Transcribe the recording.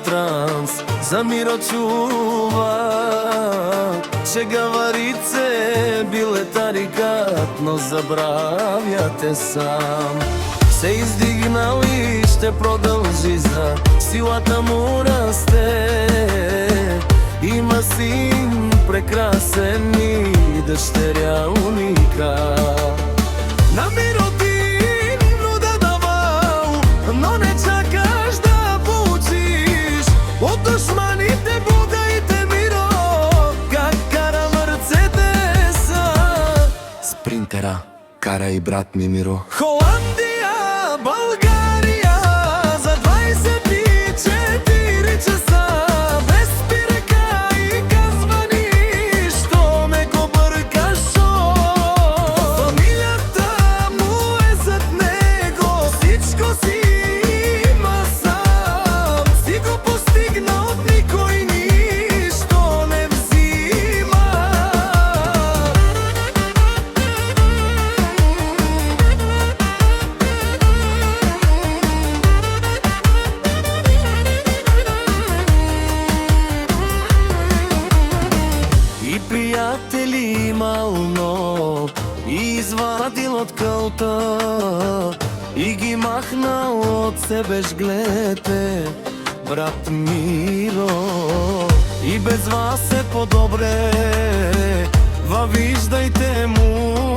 транс за Миро чува, че гаварице биле тарикат, но забравяте сам. Се издигнал и ще продължи, за силата му расте. Има син прекрасен и дъщеря уника. На Миро дивно да давал, но не чакаш да получиш. От душманите будайте Миро, как кара Мерцедеса. Спринтера кара и брат ми Миро. Холандия, България, за 24 часа, без спирка и казвани, що ме го бъркаш, шо? Фамилията му е зад него, всичко си има сам. Си го постигна от никой, нищо не взима. И приятели имал, но и извадил от кълта и ги махнал от себе, жглете, брат Миро. И без вас е по-добре, във виждайте му